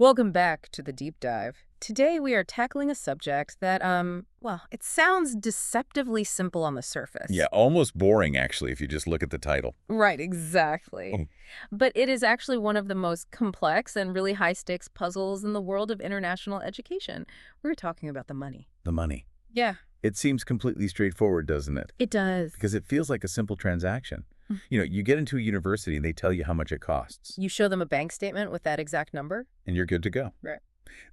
Welcome back to the deep dive. Today we are tackling a subject that, well, it sounds deceptively simple on the surface. Yeah, almost boring, actually, if you just look at the title. Right, exactly. Oh. But it is actually one of the most complex and really high-stakes puzzles in the world of international education. We're talking about the money. The money. Yeah, It seems completely straightforward, doesn't it? it does. Because it feels like a simple transaction. Mm. You get into a university and they tell you how much it costs, You show them a bank statement with that exact number? and you're good to go. Right.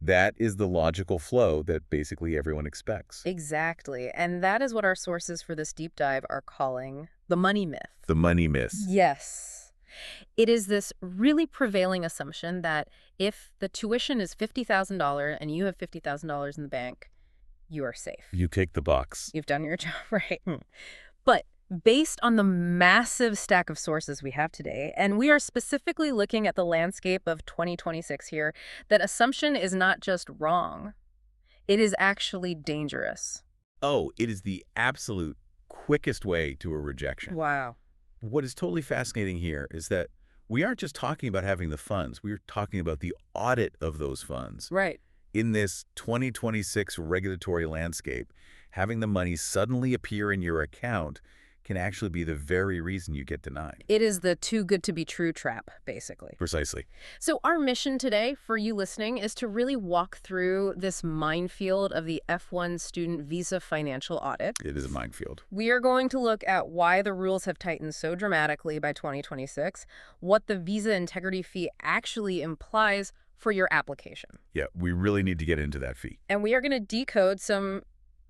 That is the logical flow that basically everyone expects. Exactly. And that is what our sources for this deep dive are calling the money myth. The money myth. Yes. It is this really prevailing assumption that if the tuition is $50,000 and you have $50,000 in the bank, you are safe. You tick the box. You've done your job, right? But based on the massive stack of sources we have today, and we are specifically looking at the landscape of 2026 here, that assumption is not just wrong. It is actually dangerous. Oh, it is the absolute quickest way to a rejection. Wow. What is totally fascinating here is that we aren't just talking about having the funds. We're talking about the audit of those funds. Right. In this 2026 regulatory landscape, having the money suddenly appear in your account can actually be the very reason you get denied. It is the too good to be true trap, basically. Precisely. So our mission today for you listening is to really walk through this minefield of the F-1 student visa financial audit. It is a minefield. We are going to look at why the rules have tightened so dramatically by 2026, what the visa integrity fee actually implies for your application. Yeah, we really need to get into that fee. And we are going to decode some,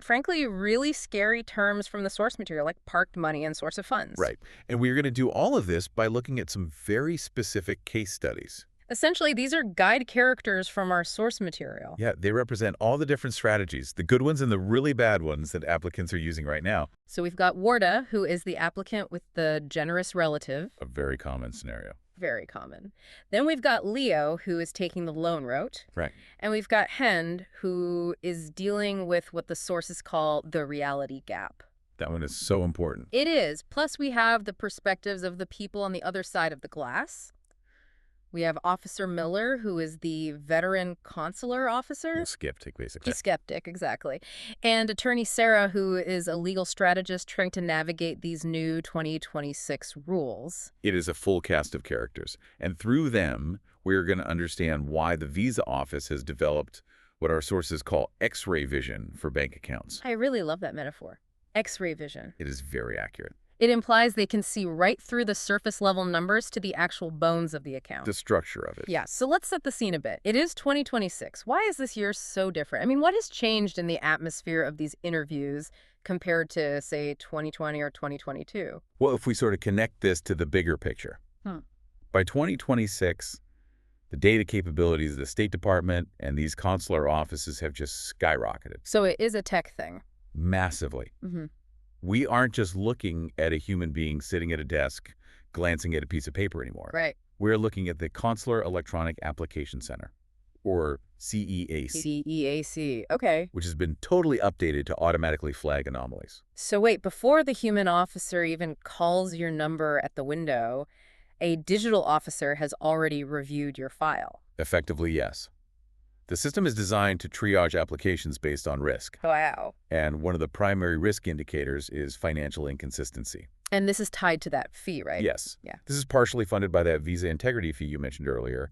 frankly, really scary terms from the source material, like parked money and source of funds. Right. And we're going to do all of this by looking at some very specific case studies. Essentially, these are guide characters from our source material. Yeah, they represent all the different strategies, the good ones and the really bad ones that applicants are using right now. So we've got Warda, who is the applicant with the generous relative. A very common scenario. Very common. Then we've got Leo, who is taking the loan route. Right. And we've got Hend, who is dealing with what the sources call the reality gap. That one is so important. It is. Plus, we have the perspectives of the people on the other side of the glass. We have Officer Miller, who is the veteran consular officer. Skeptic, basically. He's skeptic, exactly. And Attorney Sarah, who is a legal strategist trying to navigate these new 2026 rules. It is a full cast of characters. And through them, we're going to understand why the Visa Office has developed what our sources call X-ray vision for bank accounts. I really love that metaphor. X-ray vision. It is very accurate. It implies they can see right through the surface level numbers to the actual bones of the account. The structure of it. Yeah, so let's set the scene a bit. It is 2026. Why is this year so different? I mean, what has changed in the atmosphere of these interviews compared to, say, 2020 or 2022? Well, if we sort of connect this to the bigger picture, by 2026, the data capabilities of the State Department and these consular offices have just skyrocketed. So it is a tech thing. Massively. Mm-hmm. We aren't just looking at a human being sitting at a desk, glancing at a piece of paper anymore. Right. We're looking at the Consular Electronic Application Center, or CEAC, CEAC. Okay. which has been totally updated to automatically flag anomalies. So wait, before the human officer even calls your number at the window, a digital officer has already reviewed your file. Effectively, yes. The system is designed to triage applications based on risk. Wow. And one of the primary risk indicators is financial inconsistency. And this is tied to that fee, right? Yes. Yeah. This is partially funded by that visa integrity fee you mentioned earlier.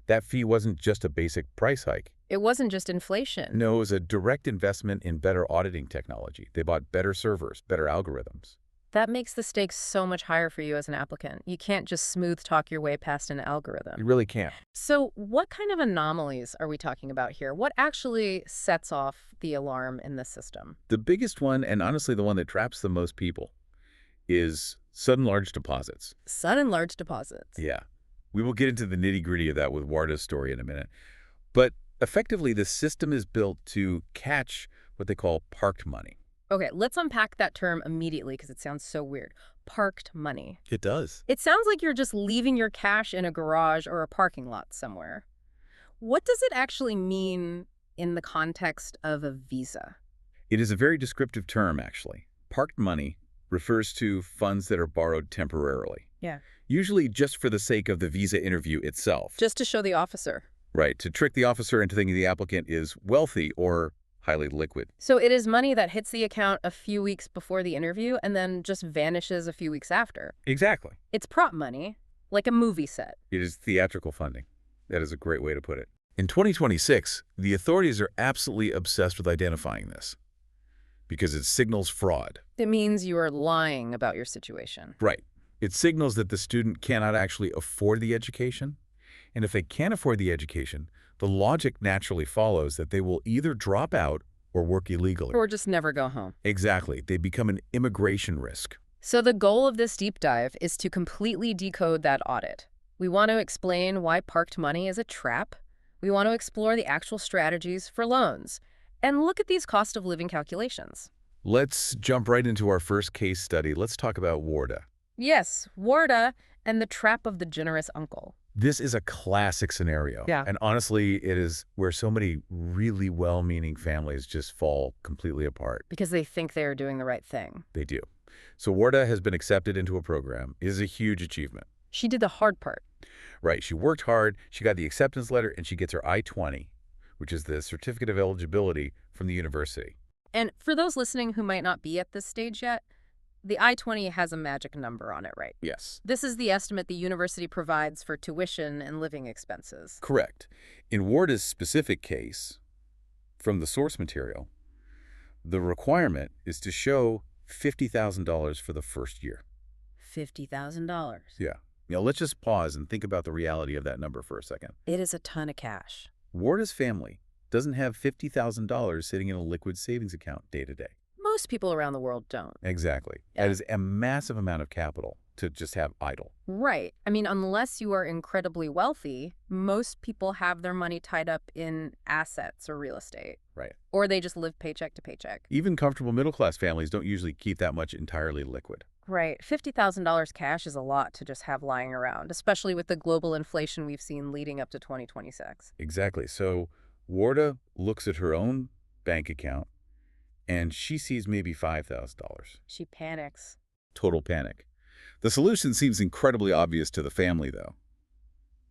That fee wasn't just a basic price hike. It wasn't just inflation. No, it was a direct investment in better auditing technology. They bought better servers, better algorithms. That makes the stakes so much higher for you as an applicant. You can't just smooth talk your way past an algorithm. You really can't. So what kind of anomalies are we talking about here? What actually sets off the alarm in the system? The biggest one, and honestly the one that traps the most people, is sudden large deposits. Sudden large deposits. Yeah. We will get into the nitty-gritty of that with Warda's story in a minute. But effectively, the system is built to catch what they call parked money. Okay, let's unpack that term immediately because it sounds so weird. Parked money. It does. It sounds like you're just leaving your cash in a garage or a parking lot somewhere. What does it actually mean in the context of a visa? It is a very descriptive term, actually. Parked money refers to funds that are borrowed temporarily. Yeah. Usually just for the sake of the visa interview itself. Just to show the officer. Right, to trick the officer into thinking the applicant is wealthy or highly liquid. So it is money that hits the account a few weeks before the interview and then just vanishes a few weeks after. Exactly. It's prop money, like a movie set. It is theatrical funding. That is a great way to put it. In 2026, the authorities are absolutely obsessed with identifying this because it signals fraud. It means you are lying about your situation. Right. It signals that the student cannot actually afford the education. And if they can't afford the education, the logic naturally follows that they will either drop out or work illegally. Or just never go home. Exactly. They become an immigration risk. So the goal of this deep dive is to completely decode that audit. We want to explain why parked money is a trap. We want to explore the actual strategies for loans and look at these cost of living calculations. Let's jump right into our first case study. Let's talk about Warda. Yes, Warda and the trap of the generous uncle. This is a classic scenario. Yeah. And honestly, it is where so many really well-meaning families just fall completely apart. Because they think they are doing the right thing. They do. So Warda has been accepted into a program. It is a huge achievement. She did the hard part. Right. She worked hard, she got the acceptance letter, and she gets her I-20, which is the certificate of eligibility from the university. And for those listening who might not be at this stage yet, the I-20 has a magic number on it, right? Yes. This is the estimate the university provides for tuition and living expenses. Correct. In Warda's specific case, from the source material, the requirement is to show $50,000 for the first year. $50,000. Yeah. Now, let's just pause and think about the reality of that number for a second. It is a ton of cash. Warda's family doesn't have $50,000 sitting in a liquid savings account day to day. Most people around the world don't. Exactly. Yeah. That is a massive amount of capital to just have idle. Right. I mean, unless you are incredibly wealthy, most people have their money tied up in assets or real estate. Right. Or they just live paycheck to paycheck. Even comfortable middle-class families don't usually keep that much entirely liquid. Right. $50,000 cash is a lot to just have lying around, especially with the global inflation we've seen leading up to 2026. Exactly. So Warda looks at her own bank account and she sees maybe $5,000. She panics. Total panic. The solution seems incredibly obvious to the family, though.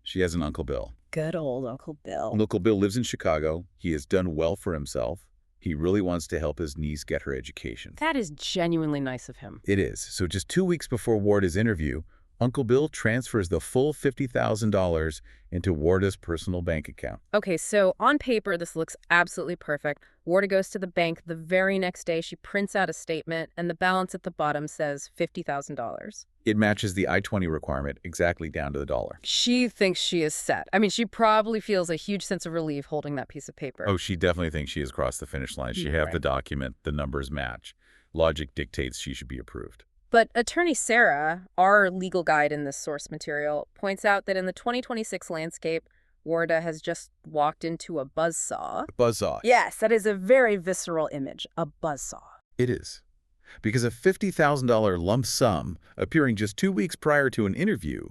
She has an Uncle Bill. Good old Uncle Bill. Uncle Bill lives in Chicago. He has done well for himself. He really wants to help his niece get her education. That is genuinely nice of him. It is. So just 2 weeks before Warda's interview, Uncle Bill transfers the full $50,000 into Warda's personal bank account. Okay, so on paper, this looks absolutely perfect. Warda goes to the bank the very next day. She prints out a statement, and the balance at the bottom says $50,000. It matches the I-20 requirement exactly down to the dollar. She thinks she is set. I mean, she probably feels a huge sense of relief holding that piece of paper. Oh, she definitely thinks she has crossed the finish line. She has the document, the numbers match. Logic dictates she should be approved. But Attorney Sarah, our legal guide in this source material, points out that in the 2026 landscape, Warda has just walked into a buzzsaw. Buzzsaw. Yes, that is a very visceral image, a buzzsaw. It is. Because a $50,000 lump sum appearing just 2 weeks prior to an interview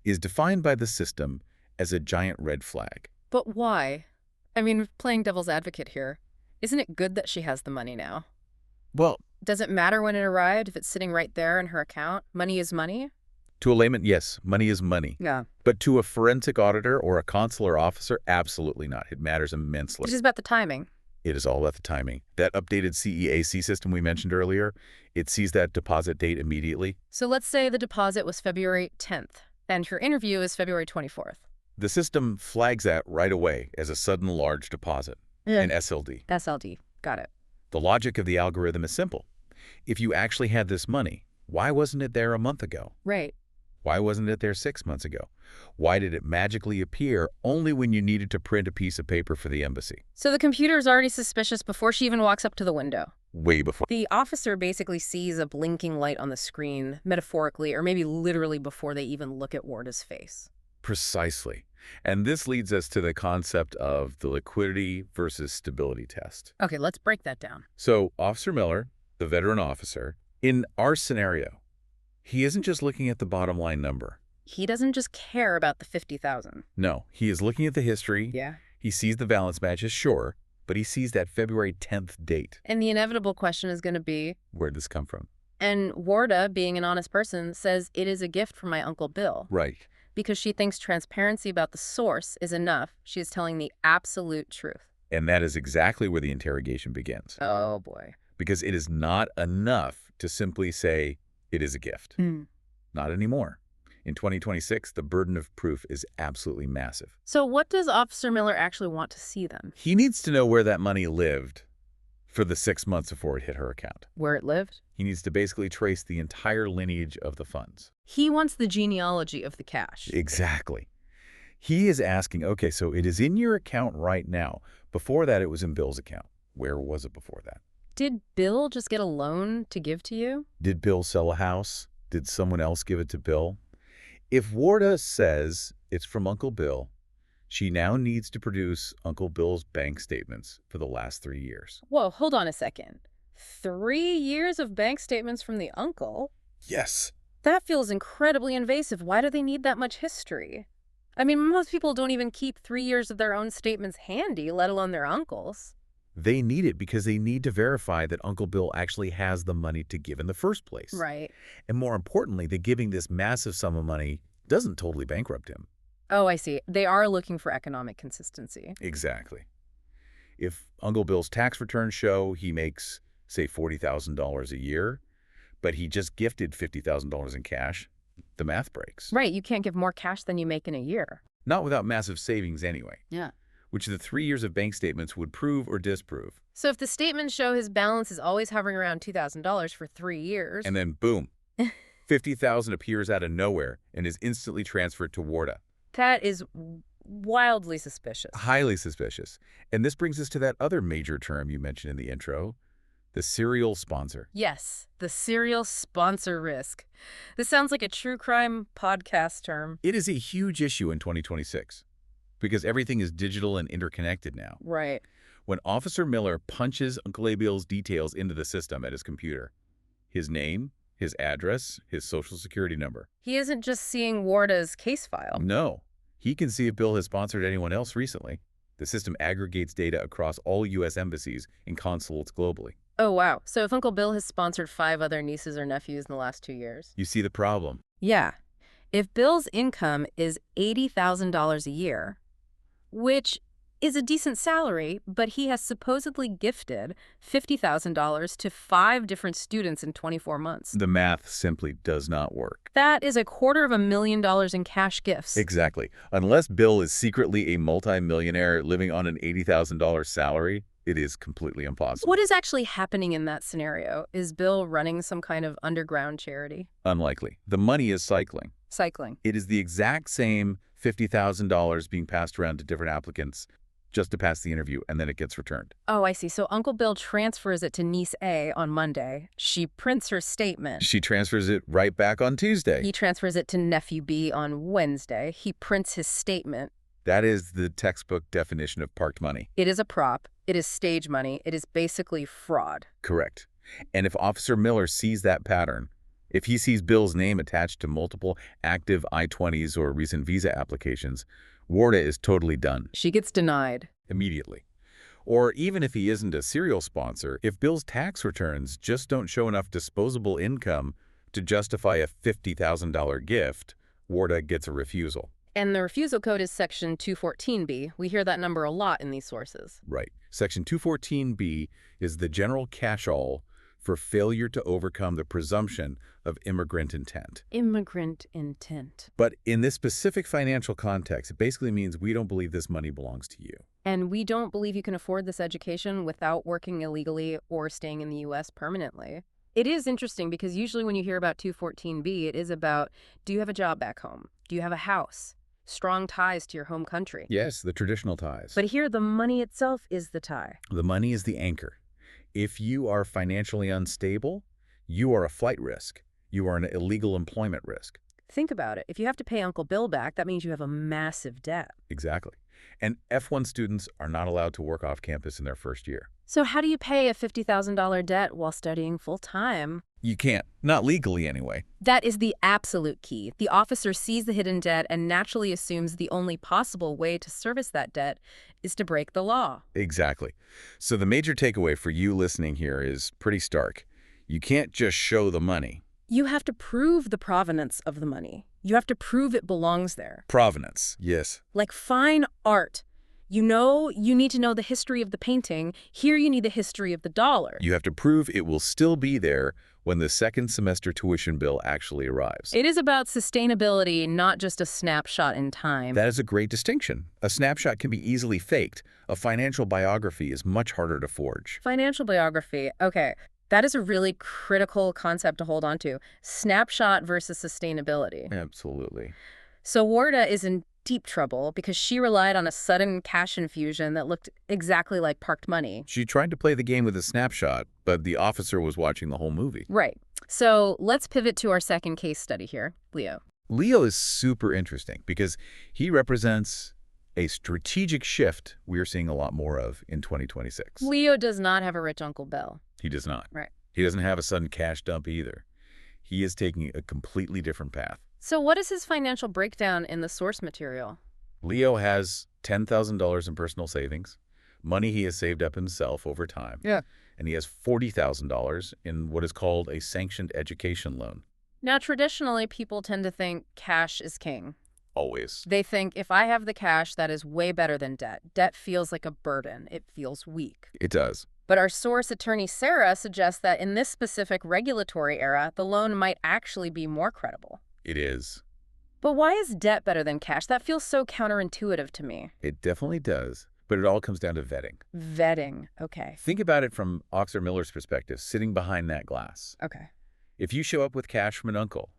is defined by the system as a giant red flag. But why? I mean, playing devil's advocate here, isn't it good that she has the money now? Well, Does it matter when it arrived if it's sitting right there in her account? Money is money? to a layman, yes, money is money. Yeah. But to a forensic auditor or a consular officer, absolutely not. It matters immensely. It's just about the timing. It is all about the timing. That updated CEAC system we mentioned earlier, it sees that deposit date immediately. So let's say the deposit was February 10th, and her interview is February 24th. The system flags that right away as a sudden large deposit, an SLD. SLD. Got it. The logic of the algorithm is simple. If you actually had this money, why wasn't it there a month ago? Right. Why wasn't it there 6 months ago? Why did it magically appear only when you needed to print a piece of paper for the embassy? So the computer is already suspicious before she even walks up to the window. Way before. The officer basically sees a blinking light on the screen, metaphorically, or maybe literally before they even look at Warda's face. Precisely. And this leads us to the concept of the liquidity versus stability test. Okay, let's break that down. So Officer Miller, the veteran officer, in our scenario, he isn't just looking at the bottom line number. He doesn't just care about the 50,000. No, he is looking at the history. Yeah. He sees the balance matches, sure, but he sees that February 10th date. And the inevitable question is going to be, Where'd this come from? and Warda, being an honest person, says it is a gift from my Uncle Bill. Right. Because she thinks transparency about the source is enough. She is telling the absolute truth. And that is exactly where the interrogation begins. Oh, boy. Because it is not enough to simply say it is a gift. Not anymore. In 2026, the burden of proof is absolutely massive. So what does Officer Miller actually want to see then? He needs to know where that money lived for the 6 months before it hit her account. Where it lived? He needs to basically trace the entire lineage of the funds. He wants the genealogy of the cash. Exactly. He is asking, okay, so it is in your account right now. Before that, it was in Bill's account. Where was it before that? Did Bill just get a loan to give to you? Did Bill sell a house? Did someone else give it to Bill? If Warda says it's from Uncle Bill, she now needs to produce Uncle Bill's bank statements for the last 3 years. Whoa, hold on a second. 3 years of bank statements from the uncle? Yes. That feels incredibly invasive. Why do they need that much history? I mean, most people don't even keep 3 years of their own statements handy, let alone their uncle's. They need it because they need to verify that Uncle Bill actually has the money to give in the first place. Right. And more importantly, that giving this massive sum of money doesn't totally bankrupt him. Oh, I see. They are looking for economic consistency. Exactly. If Uncle Bill's tax returns show he makes, say, $40,000 a year, but he just gifted $50,000 in cash, the math breaks. Right, you can't give more cash than you make in a year. Not without massive savings anyway. Yeah. Which the 3 years of bank statements would prove or disprove. So if the statements show his balance is always hovering around $2,000 for 3 years... And then, boom, $50,000 appears out of nowhere and is instantly transferred to Warda. That is wildly suspicious. Highly suspicious. And this brings us to that other major term you mentioned in the intro, the serial sponsor. Yes, the serial sponsor risk. This sounds like a true crime podcast term. It is a huge issue in 2026 because everything is digital and interconnected now. Right. When Officer Miller punches Uncle Abiel's details into the system at his computer, his name, his address, his social security number. He isn't just seeing Warda's case file. No. He can see if Bill has sponsored anyone else recently. The system aggregates data across all U.S. embassies and consulates globally. Oh, wow. So if Uncle Bill has sponsored 5 other nieces or nephews in the last 2 years? You see the problem? Yeah. If Bill's income is $80,000 a year, which is a decent salary, but he has supposedly gifted $50,000 to 5 different students in 24 months. The math simply does not work. That is $250,000 in cash gifts. Exactly. Unless Bill is secretly a multimillionaire living on an $80,000 salary, it is completely impossible. What is actually happening in that scenario? Is Bill running some kind of underground charity? Unlikely. The money is cycling. Cycling. It is the exact same $50,000 being passed around to different applicants just to pass the interview, and then it gets returned. Oh, I see. So Uncle Bill transfers it to niece A on Monday. She prints her statement. She transfers it right back on Tuesday. He transfers it to nephew B on Wednesday. He prints his statement. That is the textbook definition of parked money. It is a prop. It is stage money. It is basically fraud. Correct. And if Officer Miller sees that pattern, if he sees Bill's name attached to multiple active I-20s or recent visa applications, Warda is totally done. She gets denied. Immediately. Or even if he isn't a serial sponsor, if Bill's tax returns just don't show enough disposable income to justify a $50,000 gift, Warda gets a refusal. And the refusal code is Section 214B. We hear that number a lot in these sources. Right. Section 214B is the general catch-all for failure to overcome the presumption of immigrant intent. Immigrant intent. But in this specific financial context, it basically means we don't believe this money belongs to you. And we don't believe you can afford this education without working illegally or staying in the U.S. permanently. It is interesting because usually when you hear about 214B, it is about, do you have a job back home? Do you have a house? Strong ties to your home country. Yes, the traditional ties. But here, the money itself is the tie. The money is the anchor. If you are financially unstable, you are a flight risk. You are an illegal employment risk. Think about it. If you have to pay Uncle Bill back, that means you have a massive debt. Exactly. And F-1 students are not allowed to work off campus in their first year. So how do you pay a $50,000 debt while studying full-time? You can't. Not legally, anyway. That is the absolute key. The officer sees the hidden debt and naturally assumes the only possible way to service that debt is to break the law. Exactly. So the major takeaway for you listening here is pretty stark. You can't just show the money. You have to prove the provenance of the money. You have to prove it belongs there. Provenance, yes. Like fine art. You need to know the history of the painting. Here you need the history of the dollar. You have to prove it will still be there when the second semester tuition bill actually arrives. It is about sustainability, not just a snapshot in time. That is a great distinction. A snapshot can be easily faked. A financial biography is much harder to forge. Financial biography. Okay. That is a really critical concept to hold on to. Snapshot versus sustainability. Absolutely. So Warda is in deep trouble because she relied on a sudden cash infusion that looked exactly like parked money. She tried to play the game with a snapshot, but the officer was watching the whole movie. Right. So let's pivot to our second case study here, Leo. Leo is super interesting because he represents a strategic shift we're seeing a lot more of in 2026. Leo does not have a rich Uncle Bill. He does not. Right. He doesn't have a sudden cash dump either. He is taking a completely different path. So what is his financial breakdown in the source material? Leo has $10,000 in personal savings, money he has saved up himself over time. Yeah. And he has $40,000 in what is called a sanctioned education loan. Now, traditionally, people tend to think cash is king. Always. They think if I have the cash, that is way better than debt. Debt feels like a burden. It feels weak. It does. But our source attorney, Sarah, suggests that in this specific regulatory era, the loan might actually be more credible. It is. But why is debt better than cash? That feels so counterintuitive to me. It definitely does. But it all comes down to vetting. Vetting. Okay. Think about it from Officer Miller's perspective, sitting behind that glass. Okay. If you show up with cash from an uncle,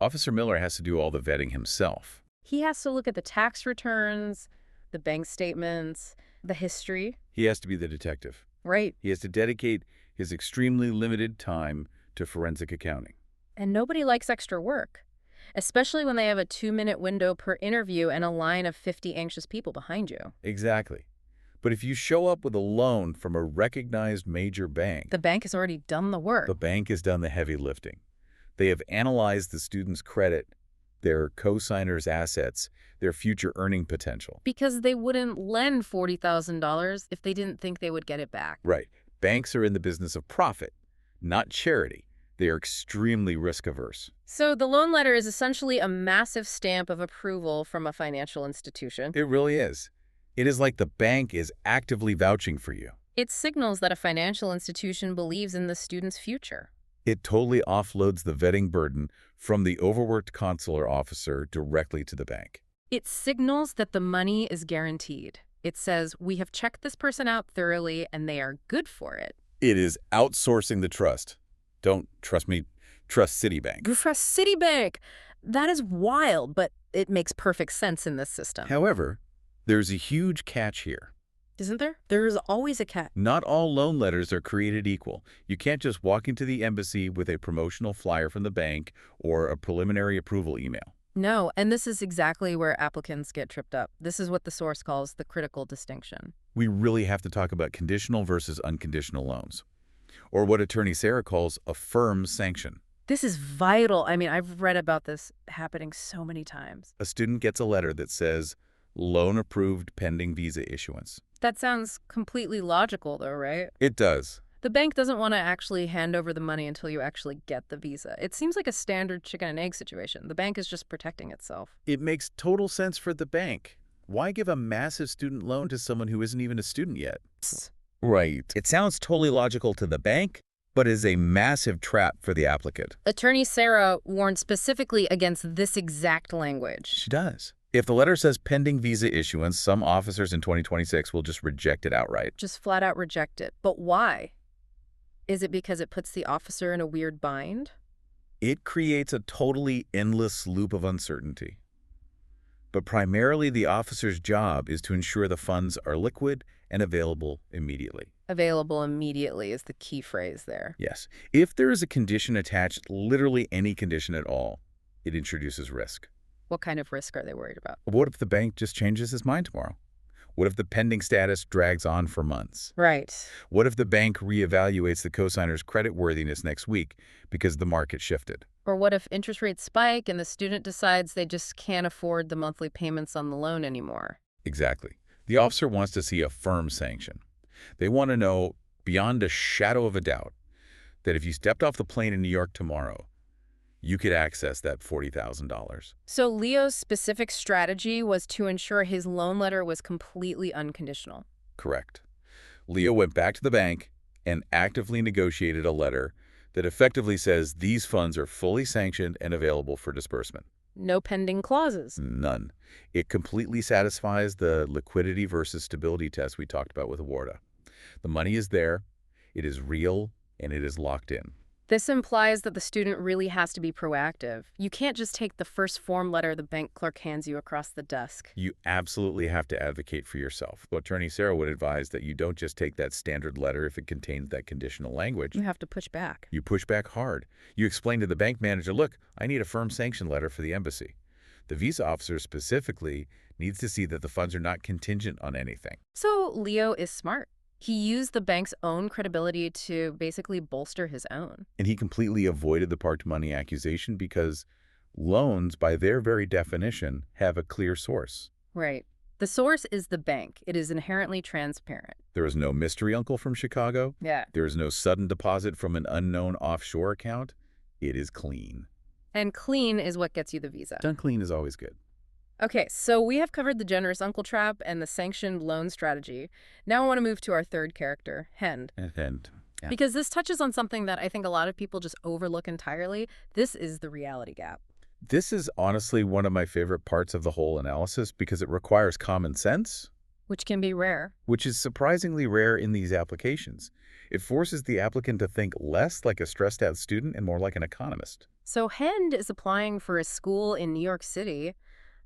Officer Miller has to do all the vetting himself. He has to look at the tax returns, the bank statements, the history. He has to be the detective. Right. He has to dedicate his extremely limited time to forensic accounting. And nobody likes extra work, especially when they have a 2-minute window per interview and a line of 50 anxious people behind you. Exactly. But if you show up with a loan from a recognized major bank, The bank has already done the work. the bank has done the heavy lifting. They have analyzed the student's credit, their co-signer's assets, their future earning potential. Because they wouldn't lend $40,000 if they didn't think they would get it back. Right. Banks are in the business of profit, not charity. They are extremely risk-averse. So the loan letter is essentially a massive stamp of approval from a financial institution. It really is. It is like the bank is actively vouching for you. It signals that a financial institution believes in the student's future. It totally offloads the vetting burden from the overworked consular officer directly to the bank. It signals that the money is guaranteed. It says, we have checked this person out thoroughly and they are good for it. It is outsourcing the trust. Don't trust me, trust Citibank. You trust Citibank. That is wild, but it makes perfect sense in this system. However, there's a huge catch here. Isn't there? There is always a catch. Not all loan letters are created equal. You can't just walk into the embassy with a promotional flyer from the bank or a preliminary approval email. No, and this is exactly where applicants get tripped up. This is what the source calls the critical distinction. We really have to talk about conditional versus unconditional loans, or what Attorney Sarah calls a firm sanction. This is vital. I mean, I've read about this happening so many times. A student gets a letter that says, loan approved pending visa issuance. That sounds completely logical, though, right? It does. The bank doesn't want to actually hand over the money until you actually get the visa. It seems like a standard chicken and egg situation. The bank is just protecting itself. It makes total sense for the bank. Why give a massive student loan to someone who isn't even a student yet? Right. It sounds totally logical to the bank, but is a massive trap for the applicant. Attorney Sarah warned specifically against this exact language. She does. If the letter says pending visa issuance, some officers in 2026 will just reject it outright. Just flat out reject it. But why? Is it because it puts the officer in a weird bind? It creates a totally endless loop of uncertainty. But primarily, the officer's job is to ensure the funds are liquid and available immediately. Available immediately is the key phrase there. Yes. If there is a condition attached, literally any condition at all, it introduces risk. What kind of risk are they worried about? What if the bank just changes his mind tomorrow? What if the pending status drags on for months? Right. What if the bank reevaluates the cosigner's creditworthiness next week because the market shifted? Or what if interest rates spike and the student decides they just can't afford the monthly payments on the loan anymore? Exactly. The officer wants to see a firm sanction. They want to know, beyond a shadow of a doubt, that if you stepped off the plane in New York tomorrow, you could access that $40,000. So Leo's specific strategy was to ensure his loan letter was completely unconditional. Correct. Leo went back to the bank and actively negotiated a letter that effectively says these funds are fully sanctioned and available for disbursement. No pending clauses. None. It completely satisfies the liquidity versus stability test we talked about with Awarda. The money is there, it is real, and it is locked in. This implies that the student really has to be proactive. You can't just take the first form letter the bank clerk hands you across the desk. You absolutely have to advocate for yourself. Attorney Sarah would advise that you don't just take that standard letter if it contains that conditional language. You have to push back. You push back hard. You explain to the bank manager, look, I need a firm sanction letter for the embassy. The visa officer specifically needs to see that the funds are not contingent on anything. So Leo is smart. He used the bank's own credibility to basically bolster his own. And he completely avoided the parked money accusation because loans, by their very definition, have a clear source. Right. The source is the bank. It is inherently transparent. There is no mystery uncle from Chicago. Yeah. There is no sudden deposit from an unknown offshore account. It is clean. And clean is what gets you the visa. Done clean is always good. Okay, so we have covered the generous uncle trap and the sanctioned loan strategy. Now I want to move to our third character, Hend. Yeah. Because this touches on something that I think a lot of people just overlook entirely. This is the reality gap. This is honestly one of my favorite parts of the whole analysis because it requires common sense, Which can be rare. which is surprisingly rare in these applications. It forces the applicant to think less like a stressed-out student and more like an economist. So Hend is applying for a school in New York City,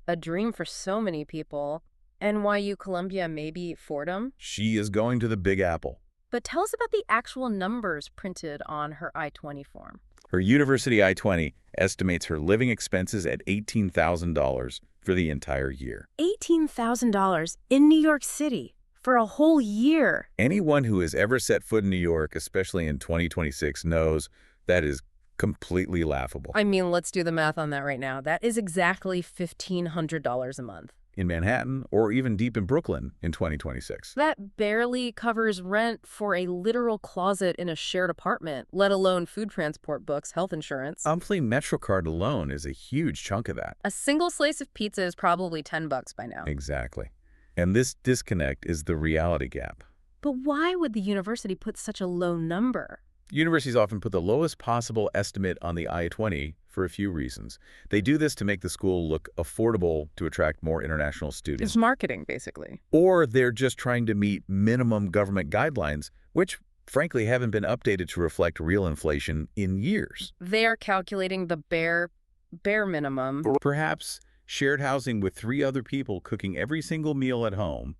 a dream for so many people. NYU, Columbia, maybe Fordham. She is going to the Big Apple. But tell us about the actual numbers printed on her I-20 form. Her university I-20 estimates her living expenses at $18,000 for the entire year. $18,000 in New York City for a whole year. Anyone who has ever set foot in New York, especially in 2026, knows that is completely laughable. I mean, let's do the math on that right now. That is exactly $1,500 a month. In Manhattan, or even deep in Brooklyn in 2026. That barely covers rent for a literal closet in a shared apartment, let alone food transport, books, health insurance. Monthly MetroCard alone is a huge chunk of that. A single slice of pizza is probably $10 by now. Exactly. And this disconnect is the reality gap. But why would the university put such a low number? Universities often put the lowest possible estimate on the I-20 for a few reasons. They do this to make the school look affordable to attract more international students. It's marketing, basically. Or they're just trying to meet minimum government guidelines, which frankly haven't been updated to reflect real inflation in years. They are calculating the bare minimum. Perhaps shared housing with 3 other people cooking every single meal at home,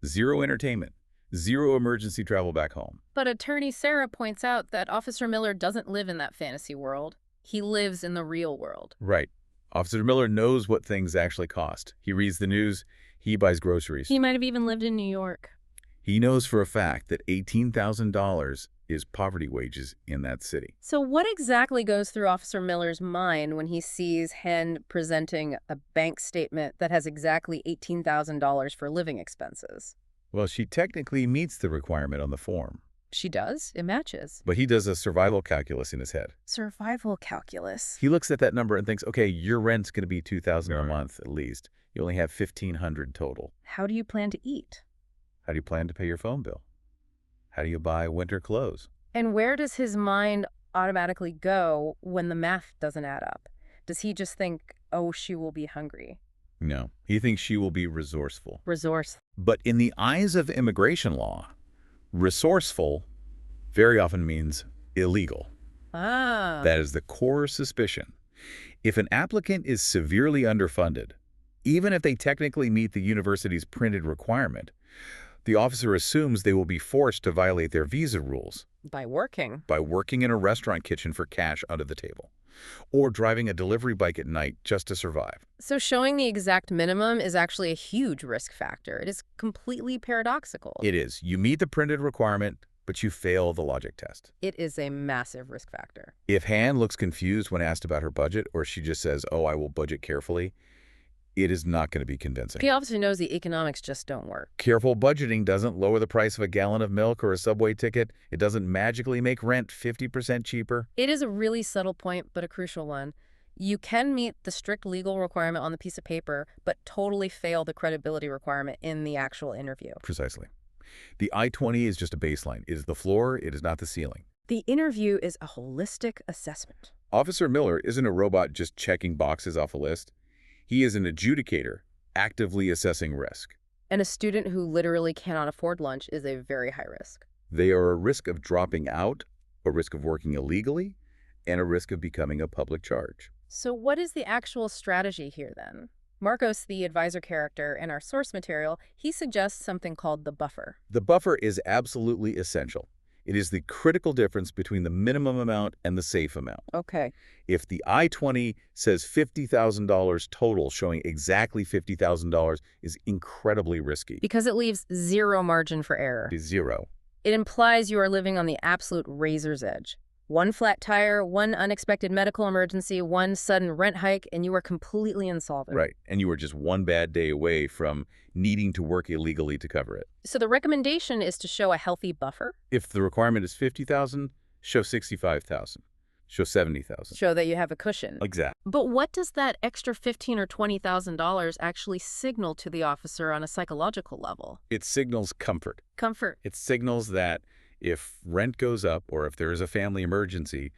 0 entertainment, 0 emergency travel back home. But Attorney Sarah points out that Officer Miller doesn't live in that fantasy world. He lives in the real world. Right. Officer Miller knows what things actually cost. He reads the news. He buys groceries. He might have even lived in New York. He knows for a fact that $18,000 is poverty wages in that city. So what exactly goes through Officer Miller's mind when he sees Hen presenting a bank statement that has exactly $18,000 for living expenses? Well, she technically meets the requirement on the form. She does. It matches. But he does a survival calculus in his head. Survival calculus. He looks at that number and thinks, okay, your rent's going to be $2,000 a month at least. You only have $1,500 total. How do you plan to eat? How do you plan to pay your phone bill? How do you buy winter clothes? And where does his mind automatically go when the math doesn't add up? Does he just think, oh, she will be hungry? No, he thinks she will be resourceful. Resource. But in the eyes of immigration law, resourceful very often means illegal. Ah. That is the core suspicion. If an applicant is severely underfunded, even if they technically meet the university's printed requirement, the officer assumes they will be forced to violate their visa rules. By working. By working in a restaurant kitchen for cash under the table, or driving a delivery bike at night just to survive. So showing the exact minimum is actually a huge risk factor. It is completely paradoxical. It is. You meet the printed requirement, but you fail the logic test. It is a massive risk factor. If Han looks confused when asked about her budget, or she just says, oh, I will budget carefully, It is not going to be convincing. He obviously knows the economics just don't work. Careful budgeting doesn't lower the price of a gallon of milk or a subway ticket. It doesn't magically make rent 50% cheaper. It is a really subtle point, but a crucial one. You can meet the strict legal requirement on the piece of paper, but totally fail the credibility requirement in the actual interview. Precisely. The I-20 is just a baseline. It is the floor. It is not the ceiling. The interview is a holistic assessment. Officer Miller isn't a robot just checking boxes off a list. He is an adjudicator, actively assessing risk. And a student who literally cannot afford lunch is a very high risk. They are a risk of dropping out, a risk of working illegally, and a risk of becoming a public charge. So what is the actual strategy here then? Marcos, the advisor character in our source material, he suggests something called the buffer. The buffer is absolutely essential. It is the critical difference between the minimum amount and the safe amount. Okay. If the I-20 says $50,000 total, showing exactly $50,000 is incredibly risky. Because it leaves zero margin for error. It is zero. It implies you are living on the absolute razor's edge. One flat tire, one unexpected medical emergency, one sudden rent hike, and you are completely insolvent. Right. And you are just one bad day away from needing to work illegally to cover it. So the recommendation is to show a healthy buffer? If the requirement is $50,000, show $65,000. Show $70,000. Show that you have a cushion. Exactly. But what does that extra $15,000 or $20,000 actually signal to the officer on a psychological level? It signals comfort. Comfort. It signals that if rent goes up or if there is a family emergency,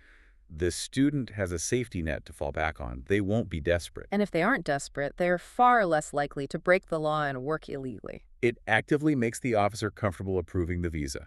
the student has a safety net to fall back on. They won't be desperate. And if they aren't desperate, they're far less likely to break the law and work illegally. It actively makes the officer comfortable approving the visa.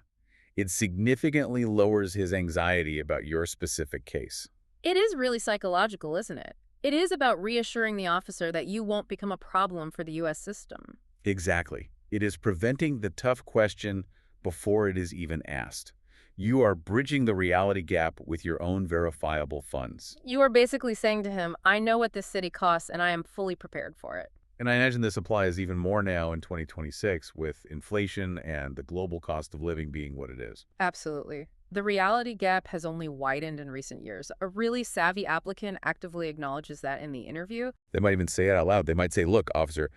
It significantly lowers his anxiety about your specific case. It is really psychological, isn't it? It is about reassuring the officer that you won't become a problem for the U.S. system. Exactly. It is preventing the tough question before it is even asked. You are bridging the reality gap with your own verifiable funds. You are basically saying to him, I know what this city costs and I am fully prepared for it. And I imagine this applies even more now in 2026 with inflation and the global cost of living being what it is. Absolutely. The reality gap has only widened in recent years. A really savvy applicant actively acknowledges that in the interview. They might even say it out loud. They might say, look, officer,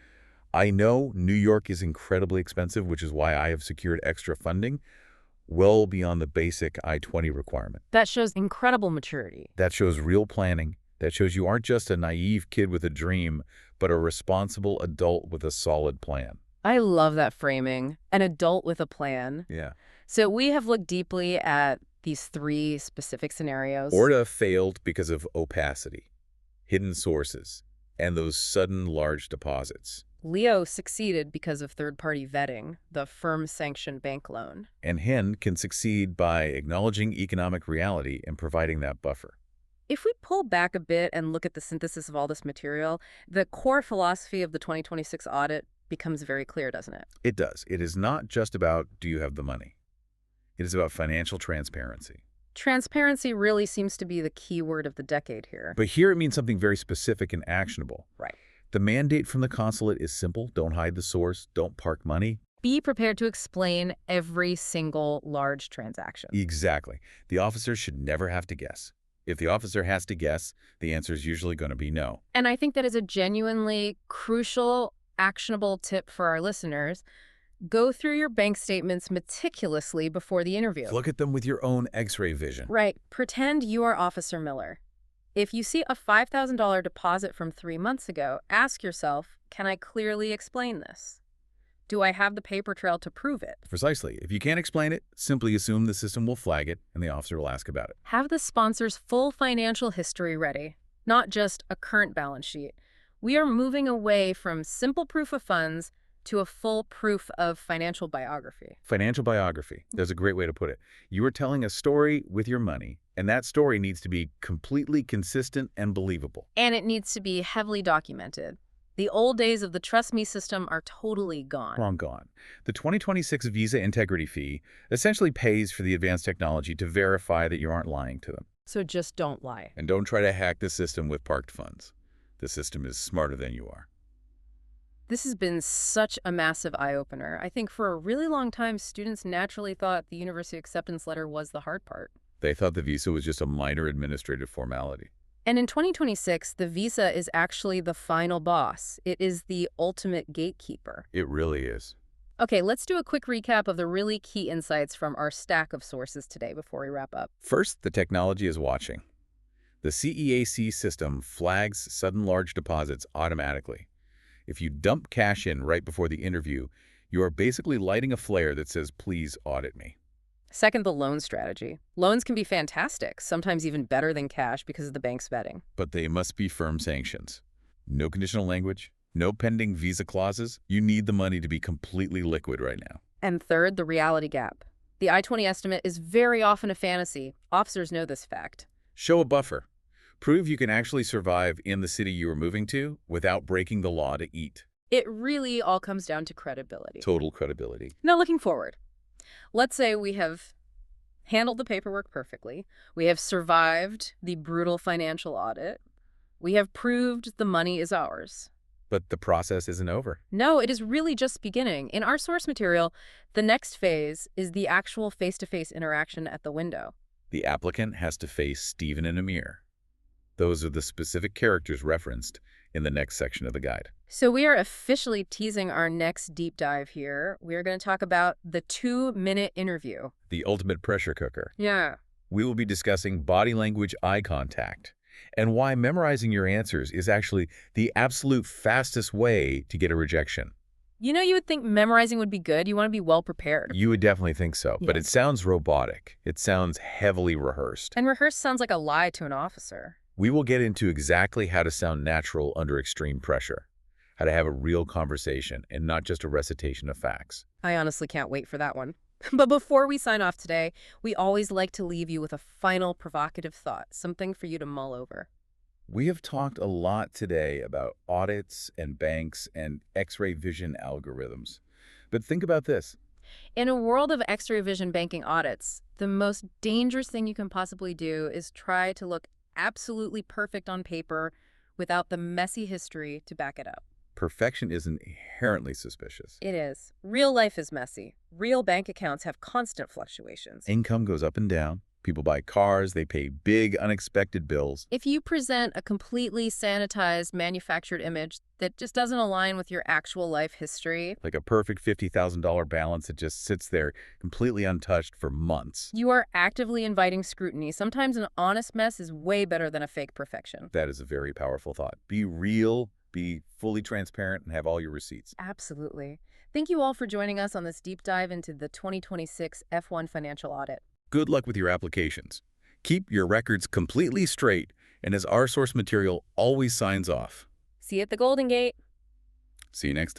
I know New York is incredibly expensive, which is why I have secured extra funding well beyond the basic I-20 requirement. That shows incredible maturity. That shows real planning. That shows you aren't just a naive kid with a dream, but a responsible adult with a solid plan. I love that framing. An adult with a plan. Yeah. So we have looked deeply at these three specific scenarios. Orta failed because of opacity, hidden sources, and those sudden large deposits. Leo succeeded because of third-party vetting, the firm-sanctioned bank loan. And Hen can succeed by acknowledging economic reality and providing that buffer. If we pull back a bit and look at the synthesis of all this material, the core philosophy of the 2026 audit becomes very clear, doesn't it? It does. It is not just about, do you have the money? It is about financial transparency. Transparency really seems to be the key word of the decade here. But here it means something very specific and actionable. Right. The mandate from the consulate is simple. Don't hide the source. Don't park money. Be prepared to explain every single large transaction. Exactly. The officer should never have to guess. If the officer has to guess, the answer is usually going to be no. And I think that is a genuinely crucial, actionable tip for our listeners. Go through your bank statements meticulously before the interview. Look at them with your own X-ray vision. Right. Pretend you are Officer Miller. If you see a $5,000 deposit from 3 months ago, ask yourself, can I clearly explain this? Do I have the paper trail to prove it? Precisely. If you can't explain it, simply assume the system will flag it and the officer will ask about it. Have the sponsor's full financial history ready, not just a current balance sheet. We are moving away from simple proof of funds to a full proof of financial biography. Financial biography. There's a great way to put it. You are telling a story with your money, and that story needs to be completely consistent and believable. And it needs to be heavily documented. The old days of the Trust Me system are totally gone. Long gone. The 2026 Visa Integrity Fee essentially pays for the advanced technology to verify that you aren't lying to them. So just don't lie. And don't try to hack the system with parked funds. The system is smarter than you are. This has been such a massive eye-opener. I think for a really long time, students naturally thought the university acceptance letter was the hard part. They thought the visa was just a minor administrative formality. And in 2026, the visa is actually the final boss. It is the ultimate gatekeeper. It really is. Okay, let's do a quick recap of the really key insights from our stack of sources today before we wrap up. First, the technology is watching. The CEAC system flags sudden large deposits automatically. If you dump cash in right before the interview, you are basically lighting a flare that says, "Please audit me." Second, the loan strategy. Loans can be fantastic, sometimes even better than cash because of the bank's vetting. But they must be firm sanctions. No conditional language, no pending visa clauses. You need the money to be completely liquid right now. And third, the reality gap. The I-20 estimate is very often a fantasy. Officers know this fact. Show a buffer. Prove you can actually survive in the city you are moving to without breaking the law to eat. It really all comes down to credibility. Total credibility. Now, looking forward, let's say we have handled the paperwork perfectly. We have survived the brutal financial audit. We have proved the money is ours. But the process isn't over. No, it is really just beginning. In our source material, the next phase is the actual face-to-face interaction at the window. The applicant has to face Stephen and Amir. Those are the specific characters referenced in the next section of the guide. So we are officially teasing our next deep dive here. We are going to talk about the 2-minute interview. The ultimate pressure cooker. Yeah. We will be discussing body language, eye contact, and why memorizing your answers is actually the absolute fastest way to get a rejection. You know, you would think memorizing would be good. You want to be well prepared. You would definitely think so, but Yeah. it sounds robotic. It sounds heavily rehearsed. And rehearsed sounds like a lie to an officer. We will get into exactly how to sound natural under extreme pressure, how to have a real conversation and not just a recitation of facts. I honestly can't wait for that one. But before we sign off today, we always like to leave you with a final provocative thought, something for you to mull over. We have talked a lot today about audits and banks and X-ray vision algorithms. But think about this. In a world of X-ray vision banking audits, the most dangerous thing you can possibly do is try to look absolutely perfect on paper without the messy history to back it up. Perfection isn't inherently suspicious. It is. Real life is messy. Real bank accounts have constant fluctuations. Income goes up and down. People buy cars, they pay big, unexpected bills. If you present a completely sanitized, manufactured image that just doesn't align with your actual life history, Like a perfect $50,000 balance that just sits there completely untouched for months. you are actively inviting scrutiny. Sometimes an honest mess is way better than a fake perfection. That is a very powerful thought. Be real, be fully transparent, and have all your receipts. Absolutely. Thank you all for joining us on this deep dive into the 2026 F-1 Financial Audit. Good luck with your applications. Keep your records completely straight, and as our source material always signs off. See you at the Golden Gate. See you next time.